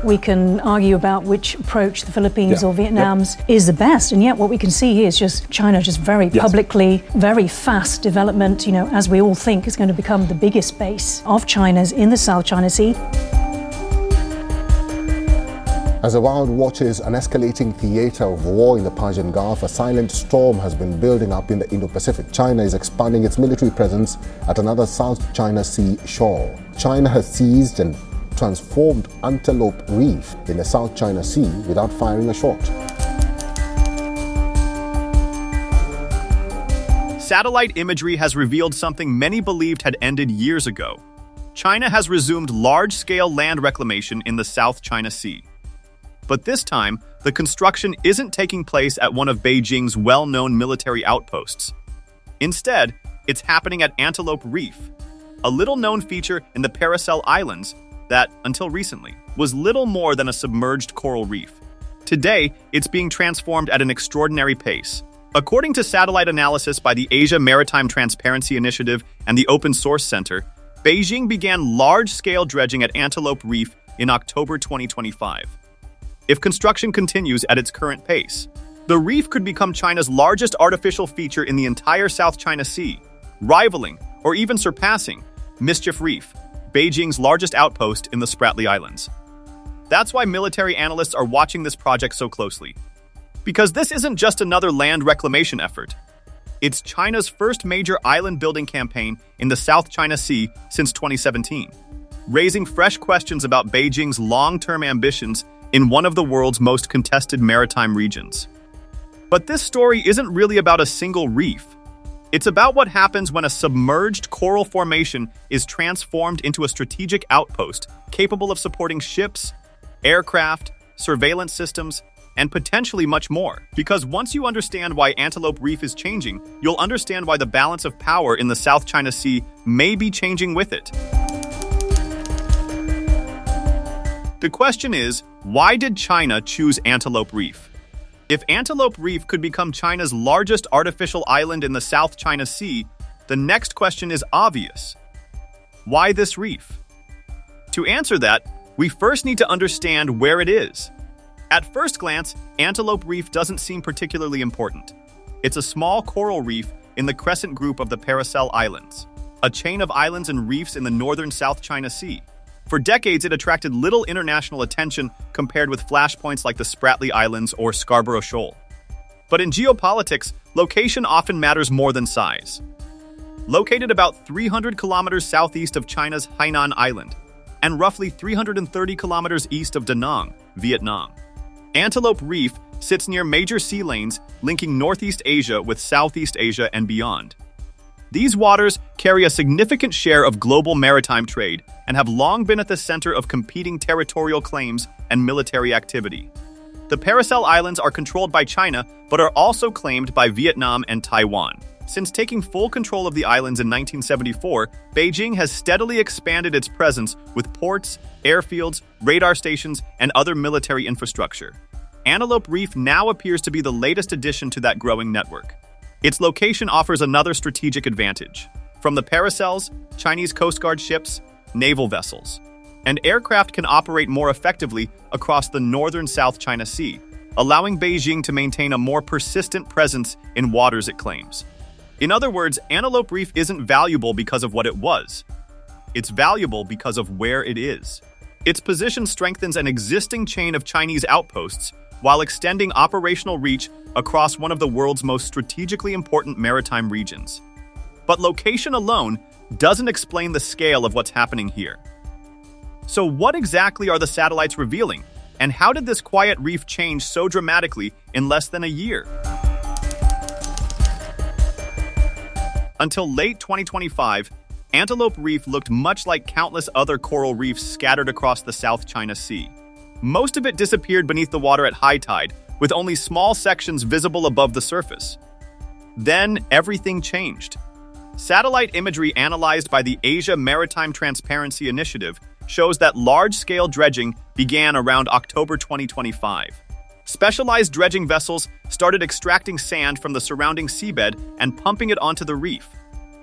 We can argue about which approach the Philippines or Vietnam's is the best, and yet what we can see here is just China just very publicly, very fast development, as we all think is going to become the biggest base of China's in the South China Sea. As the world watches an escalating theater of war in the Persian Gulf, a silent storm has been building up in the Indo-Pacific. China is expanding its military presence at another South China Sea shore. China has seized and transformed Antelope Reef in the South China Sea without firing a shot. Satellite imagery has revealed something many believed had ended years ago. China has resumed large-scale land reclamation in the South China Sea. But this time, the construction isn't taking place at one of Beijing's well-known military outposts. Instead, it's happening at Antelope Reef, a little-known feature in the Paracel Islands that, until recently, was little more than a submerged coral reef. Today, it's being transformed at an extraordinary pace. According to satellite analysis by the Asia Maritime Transparency Initiative and the Open Source Center, Beijing began large-scale dredging at Antelope Reef in October 2025. If construction continues at its current pace, the reef could become China's largest artificial feature in the entire South China Sea, rivaling, or even surpassing, Mischief Reef, Beijing's largest outpost in the Spratly Islands. That's why military analysts are watching this project so closely. Because this isn't just another land reclamation effort. It's China's first major island-building campaign in the South China Sea since 2017, raising fresh questions about Beijing's long-term ambitions in one of the world's most contested maritime regions. But this story isn't really about a single reef. It's about what happens when a submerged coral formation is transformed into a strategic outpost capable of supporting ships, aircraft, surveillance systems, and potentially much more. Because once you understand why Antelope Reef is changing, you'll understand why the balance of power in the South China Sea may be changing with it. The question is, why did China choose Antelope Reef? If Antelope Reef could become China's largest artificial island in the South China Sea, the next question is obvious. Why this reef? To answer that, we first need to understand where it is. At first glance, Antelope Reef doesn't seem particularly important. It's a small coral reef in the crescent group of the Paracel Islands, a chain of islands and reefs in the northern South China Sea. For decades, it attracted little international attention compared with flashpoints like the Spratly Islands or Scarborough Shoal. But in geopolitics, location often matters more than size. Located about 300 kilometers southeast of China's Hainan Island, and roughly 330 kilometers east of Da Nang, Vietnam, Antelope Reef sits near major sea lanes linking Northeast Asia with Southeast Asia and beyond. These waters carry a significant share of global maritime trade and have long been at the center of competing territorial claims and military activity. The Paracel Islands are controlled by China, but are also claimed by Vietnam and Taiwan. Since taking full control of the islands in 1974, Beijing has steadily expanded its presence with ports, airfields, radar stations, and other military infrastructure. Antelope Reef now appears to be the latest addition to that growing network. Its location offers another strategic advantage. From the Paracels, Chinese Coast Guard ships, naval vessels, and aircraft can operate more effectively across the northern South China Sea, allowing Beijing to maintain a more persistent presence in waters it claims. In other words, Antelope Reef isn't valuable because of what it was. It's valuable because of where it is. Its position strengthens an existing chain of Chinese outposts while extending operational reach across one of the world's most strategically important maritime regions. But location alone doesn't explain the scale of what's happening here. So what exactly are the satellites revealing, and how did this quiet reef change so dramatically in less than a year? Until late 2025, Antelope Reef looked much like countless other coral reefs scattered across the South China Sea. Most of it disappeared beneath the water at high tide, with only small sections visible above the surface. Then everything changed. Satellite imagery analyzed by the Asia Maritime Transparency Initiative shows that large-scale dredging began around October 2025. Specialized dredging vessels started extracting sand from the surrounding seabed and pumping it onto the reef,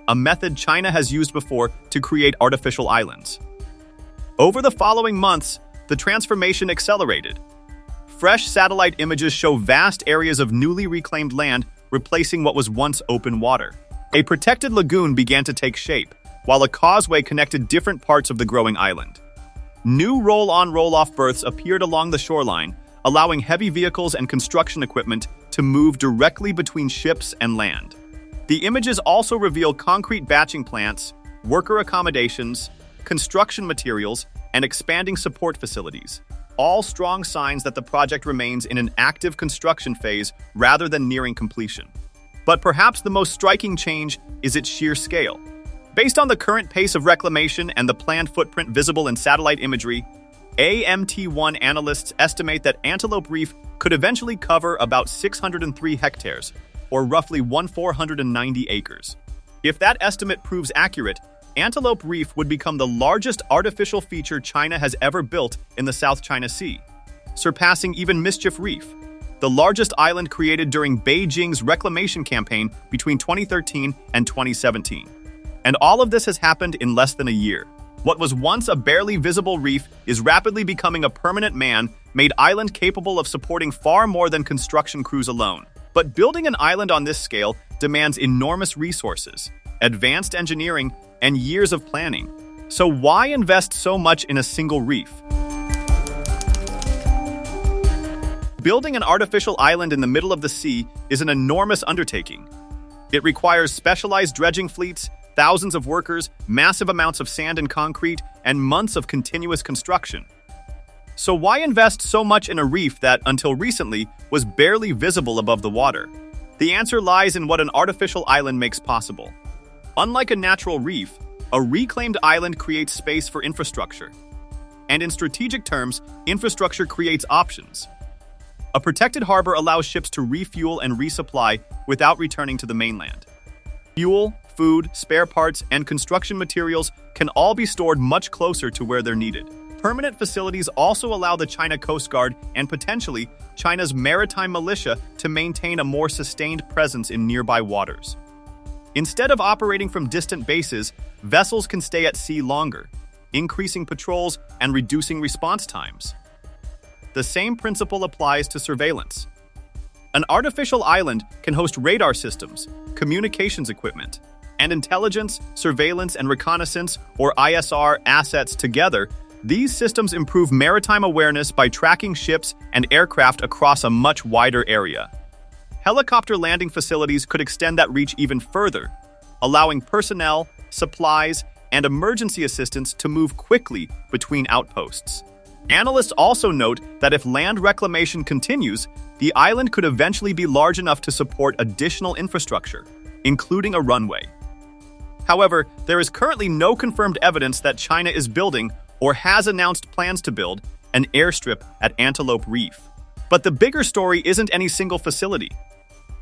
a method China has used before to create artificial islands. Over the following months, the transformation accelerated. Fresh satellite images show vast areas of newly reclaimed land replacing what was once open water. A protected lagoon began to take shape, while a causeway connected different parts of the growing island. New roll-on, roll-off berths appeared along the shoreline, allowing heavy vehicles and construction equipment to move directly between ships and land. The images also reveal concrete batching plants, worker accommodations, construction materials, and expanding support facilities, all strong signs that the project remains in an active construction phase rather than nearing completion. But perhaps the most striking change is its sheer scale. Based on the current pace of reclamation and the planned footprint visible in satellite imagery, AMT1 analysts estimate that Antelope Reef could eventually cover about 603 hectares, or roughly 1,490 acres. If that estimate proves accurate, Antelope Reef would become the largest artificial feature China has ever built in the South China Sea, surpassing even Mischief Reef, the largest island created during Beijing's reclamation campaign between 2013 and 2017. And all of this has happened in less than a year. What was once a barely visible reef is rapidly becoming a permanent man-made island capable of supporting far more than construction crews alone. But building an island on this scale demands enormous resources, advanced engineering, and years of planning. So why invest so much in a single reef? Building an artificial island in the middle of the sea is an enormous undertaking. It requires specialized dredging fleets, thousands of workers, massive amounts of sand and concrete, and months of continuous construction. So why invest so much in a reef that, until recently, was barely visible above the water? The answer lies in what an artificial island makes possible. Unlike a natural reef, a reclaimed island creates space for infrastructure. And in strategic terms, infrastructure creates options. A protected harbor allows ships to refuel and resupply without returning to the mainland. Fuel, food, spare parts, and construction materials can all be stored much closer to where they're needed. Permanent facilities also allow the China Coast Guard and potentially China's maritime militia to maintain a more sustained presence in nearby waters. Instead of operating from distant bases, vessels can stay at sea longer, increasing patrols and reducing response times. The same principle applies to surveillance. An artificial island can host radar systems, communications equipment, and intelligence, surveillance, and reconnaissance, or ISR, assets together. These systems improve maritime awareness by tracking ships and aircraft across a much wider area. Helicopter landing facilities could extend that reach even further, allowing personnel, supplies, and emergency assistance to move quickly between outposts. Analysts also note that if land reclamation continues, the island could eventually be large enough to support additional infrastructure, including a runway. However, there is currently no confirmed evidence that China is building or has announced plans to build an airstrip at Antelope Reef. But the bigger story isn't any single facility.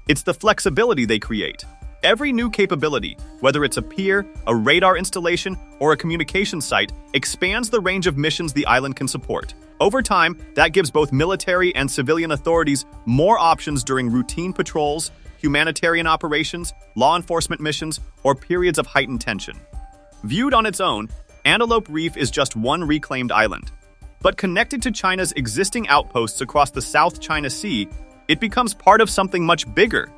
It's the flexibility they create. Every new capability, whether it's a pier, a radar installation, or a communication site, expands the range of missions the island can support. Over time, that gives both military and civilian authorities more options during routine patrols, humanitarian operations, law enforcement missions, or periods of heightened tension. Viewed on its own, Antelope Reef is just one reclaimed island. But connected to China's existing outposts across the South China Sea, it becomes part of something much bigger.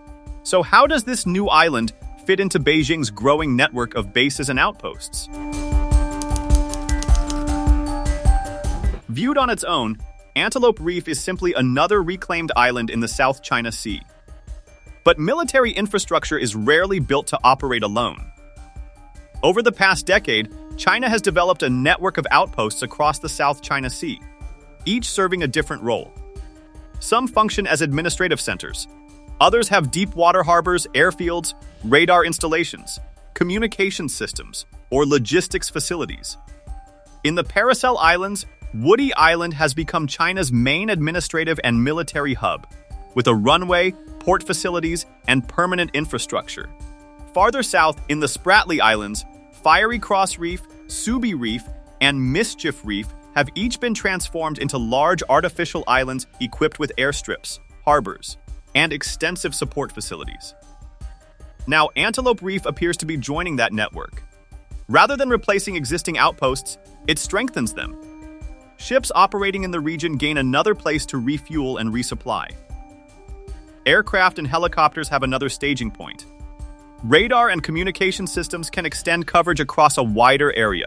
So how does this new island fit into Beijing's growing network of bases and outposts? Viewed on its own, Antelope Reef is simply another reclaimed island in the South China Sea. But military infrastructure is rarely built to operate alone. Over the past decade, China has developed a network of outposts across the South China Sea, each serving a different role. Some function as administrative centers. Others have deep water harbors, airfields, radar installations, communication systems, or logistics facilities. In the Paracel Islands, Woody Island has become China's main administrative and military hub, with a runway, port facilities, and permanent infrastructure. Farther south, in the Spratly Islands, Fiery Cross Reef, Subi Reef, and Mischief Reef have each been transformed into large artificial islands equipped with airstrips, harbors, and extensive support facilities. Now, Antelope Reef appears to be joining that network. Rather than replacing existing outposts, it strengthens them. ships operating in the region gain another place to refuel and resupply. Aircraft and helicopters have another staging point. Radar and communication systems can extend coverage across a wider area.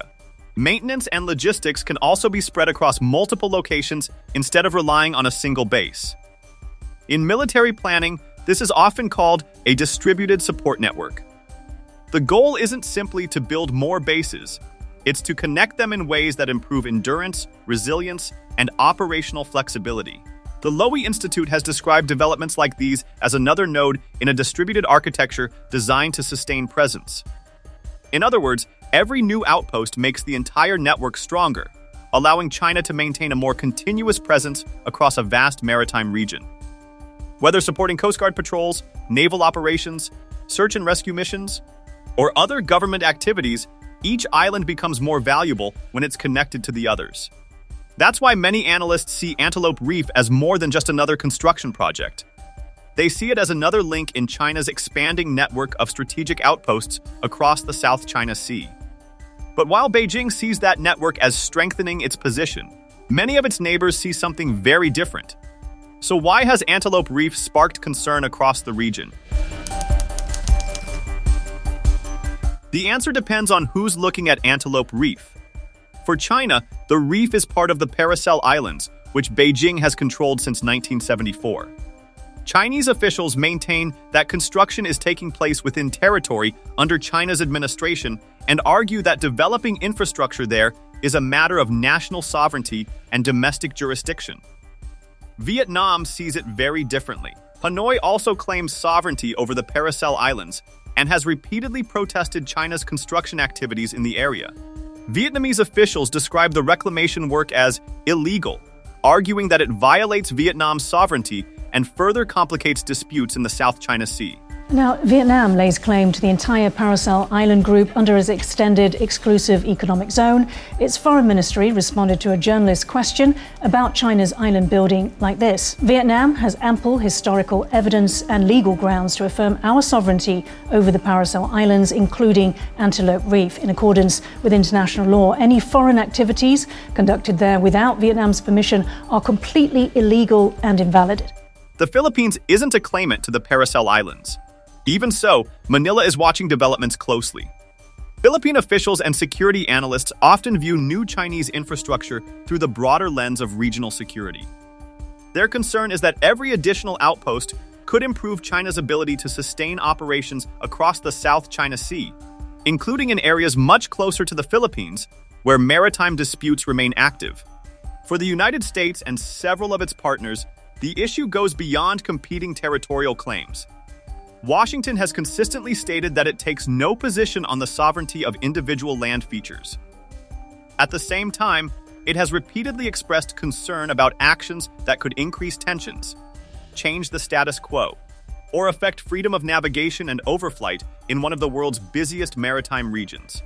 Maintenance and logistics can also be spread across multiple locations instead of relying on a single base. In military planning, this is often called a distributed support network. The goal isn't simply to build more bases, it's to connect them in ways that improve endurance, resilience, and operational flexibility. The Lowy Institute has described developments like these as another node in a distributed architecture designed to sustain presence. In other words, every new outpost makes the entire network stronger, allowing China to maintain a more continuous presence across a vast maritime region. Whether supporting Coast Guard patrols, naval operations, search and rescue missions, or other government activities, each island becomes more valuable when it's connected to the others. That's why many analysts see Antelope Reef as more than just another construction project. They see it as another link in China's expanding network of strategic outposts across the South China Sea. But while Beijing sees that network as strengthening its position, many of its neighbors see something very different. So why has Antelope Reef sparked concern across the region? The answer depends on who's looking at Antelope Reef. For China, the reef is part of the Paracel Islands, which Beijing has controlled since 1974. Chinese officials maintain that construction is taking place within territory under China's administration and argue that developing infrastructure there is a matter of national sovereignty and domestic jurisdiction. Vietnam sees it very differently. Hanoi also claims sovereignty over the Paracel Islands and has repeatedly protested China's construction activities in the area. Vietnamese officials describe the reclamation work as illegal, arguing that it violates Vietnam's sovereignty and further complicates disputes in the South China Sea. Now, Vietnam lays claim to the entire Paracel Island group under its extended exclusive economic zone. Its foreign ministry responded to a journalist's question about China's island building like this. Vietnam has ample historical evidence and legal grounds to affirm our sovereignty over the Paracel Islands, including Antelope Reef. In accordance with international law, any foreign activities conducted there without Vietnam's permission are completely illegal and invalid. The Philippines isn't a claimant to the Paracel Islands. Even so, Manila is watching developments closely. Philippine officials and security analysts often view new Chinese infrastructure through the broader lens of regional security. Their concern is that every additional outpost could improve China's ability to sustain operations across the South China Sea, including in areas much closer to the Philippines, where maritime disputes remain active. For the United States and several of its partners, the issue goes beyond competing territorial claims. Washington has consistently stated that it takes no position on the sovereignty of individual land features. At the same time, it has repeatedly expressed concern about actions that could increase tensions, change the status quo, or affect freedom of navigation and overflight in one of the world's busiest maritime regions.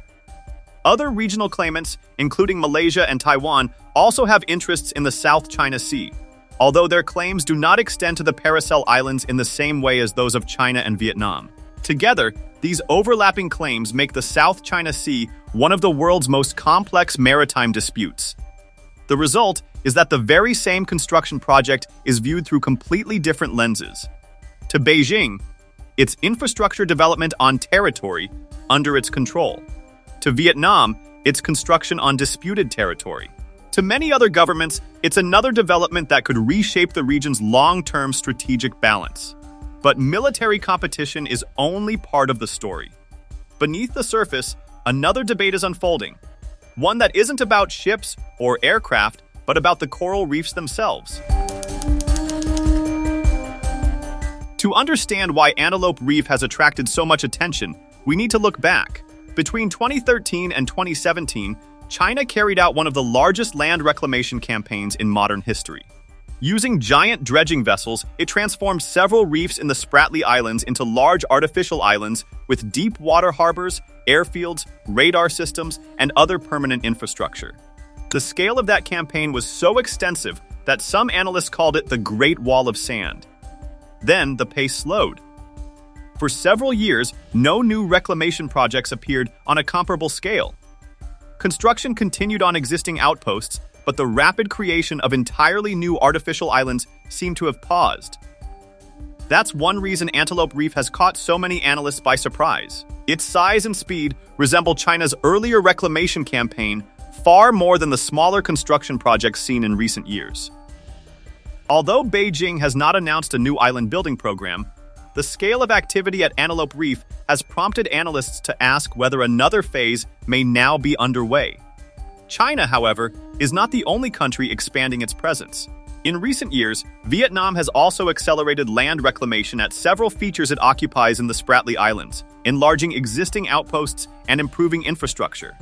Other regional claimants, including Malaysia and Taiwan, also have interests in the South China Sea, although their claims do not extend to the Paracel Islands in the same way as those of China and Vietnam. Together, these overlapping claims make the South China Sea one of the world's most complex maritime disputes. The result is that the very same construction project is viewed through completely different lenses. To Beijing, it's infrastructure development on territory under its control. To Vietnam, it's construction on disputed territory. To many other governments, it's another development that could reshape the region's long-term strategic balance. But military competition is only part of the story. Beneath the surface, another debate is unfolding, one that isn't about ships or aircraft, but about the coral reefs themselves. To understand why Antelope Reef has attracted so much attention, we need to look back. Between 2013 and 2017, China carried out one of the largest land reclamation campaigns in modern history. Using giant dredging vessels, it transformed several reefs in the Spratly Islands into large artificial islands with deep water harbors, airfields, radar systems, and other permanent infrastructure. The scale of that campaign was so extensive that some analysts called it the Great Wall of Sand. Then the pace slowed. For several years, no new reclamation projects appeared on a comparable scale. Construction continued on existing outposts, but the rapid creation of entirely new artificial islands seem to have paused. That's one reason Antelope Reef has caught so many analysts by surprise. Its size and speed resemble China's earlier reclamation campaign far more than the smaller construction projects seen in recent years. Although Beijing has not announced a new island building program, the scale of activity at Antelope Reef has prompted analysts to ask whether another phase may now be underway. China, however, is not the only country expanding its presence. In recent years, Vietnam has also accelerated land reclamation at several features it occupies in the Spratly Islands, enlarging existing outposts and improving infrastructure.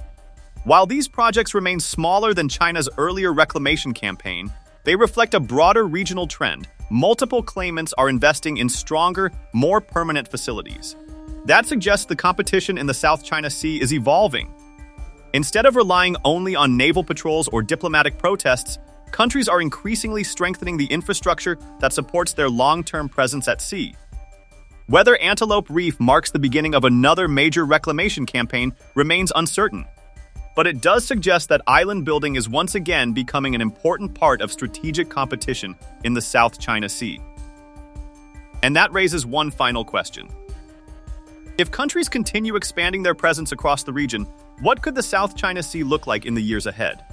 While these projects remain smaller than China's earlier reclamation campaign, they reflect a broader regional trend. Multiple claimants are investing in stronger, more permanent facilities. That suggests the competition in the South China Sea is evolving. Instead of relying only on naval patrols or diplomatic protests, countries are increasingly strengthening the infrastructure that supports their long-term presence at sea. Whether Antelope Reef marks the beginning of another major reclamation campaign remains uncertain, but it does suggest that island building is once again becoming an important part of strategic competition in the South China Sea. And that raises one final question. If countries continue expanding their presence across the region, what could the South China Sea look like in the years ahead?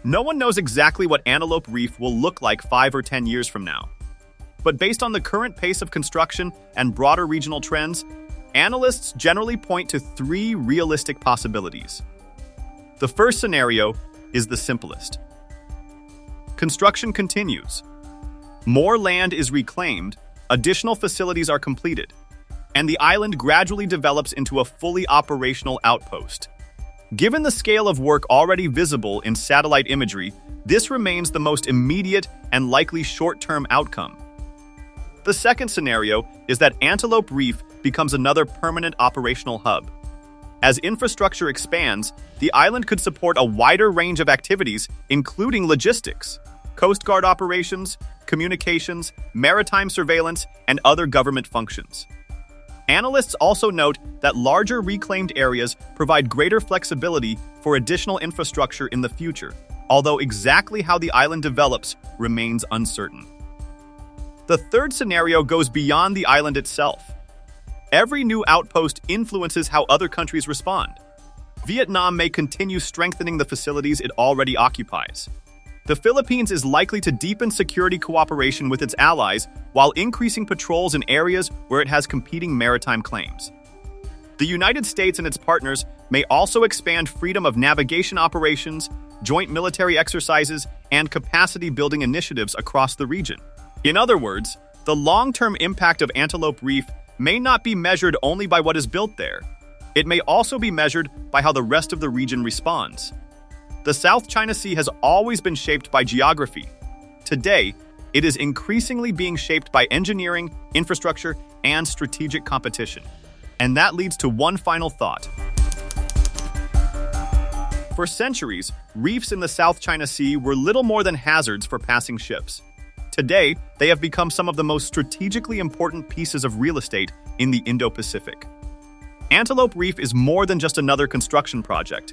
No one knows exactly what Antelope Reef will look like 5 or 10 years from now. But based on the current pace of construction and broader regional trends, analysts generally point to 3 realistic possibilities. The first scenario is the simplest. Construction continues. More land is reclaimed, additional facilities are completed, and the island gradually develops into a fully operational outpost. Given the scale of work already visible in satellite imagery, this remains the most immediate and likely short-term outcome. The second scenario is that Antelope Reef becomes another permanent operational hub. As infrastructure expands, the island could support a wider range of activities, including logistics, Coast Guard operations, communications, maritime surveillance, and other government functions. Analysts also note that larger reclaimed areas provide greater flexibility for additional infrastructure in the future, although exactly how the island develops remains uncertain. The third scenario goes beyond the island itself. Every new outpost influences how other countries respond. Vietnam may continue strengthening the facilities it already occupies. The Philippines is likely to deepen security cooperation with its allies while increasing patrols in areas where it has competing maritime claims. The United States and its partners may also expand freedom of navigation operations, joint military exercises, and capacity-building initiatives across the region. In other words, the long-term impact of Antelope Reef may not be measured only by what is built there. It may also be measured by how the rest of the region responds. The South China Sea has always been shaped by geography. Today, it is increasingly being shaped by engineering, infrastructure, and strategic competition. And that leads to one final thought. For centuries, reefs in the South China Sea were little more than hazards for passing ships. Today, they have become some of the most strategically important pieces of real estate in the Indo-Pacific. Antelope Reef is more than just another construction project.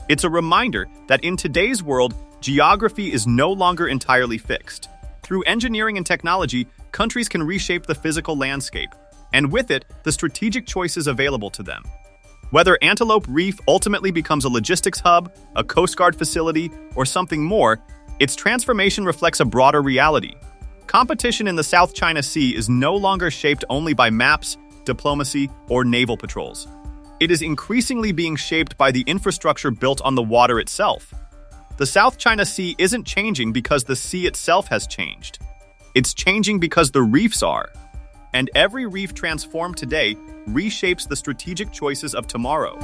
It's a reminder that in today's world, geography is no longer entirely fixed. Through engineering and technology, countries can reshape the physical landscape, and with it, the strategic choices available to them. Whether Antelope Reef ultimately becomes a logistics hub, a Coast Guard facility, or something more, its transformation reflects a broader reality. Competition in the South China Sea is no longer shaped only by maps, diplomacy, or naval patrols. It is increasingly being shaped by the infrastructure built on the water itself. The South China Sea isn't changing because the sea itself has changed. It's changing because the reefs are. And every reef transformed today reshapes the strategic choices of tomorrow.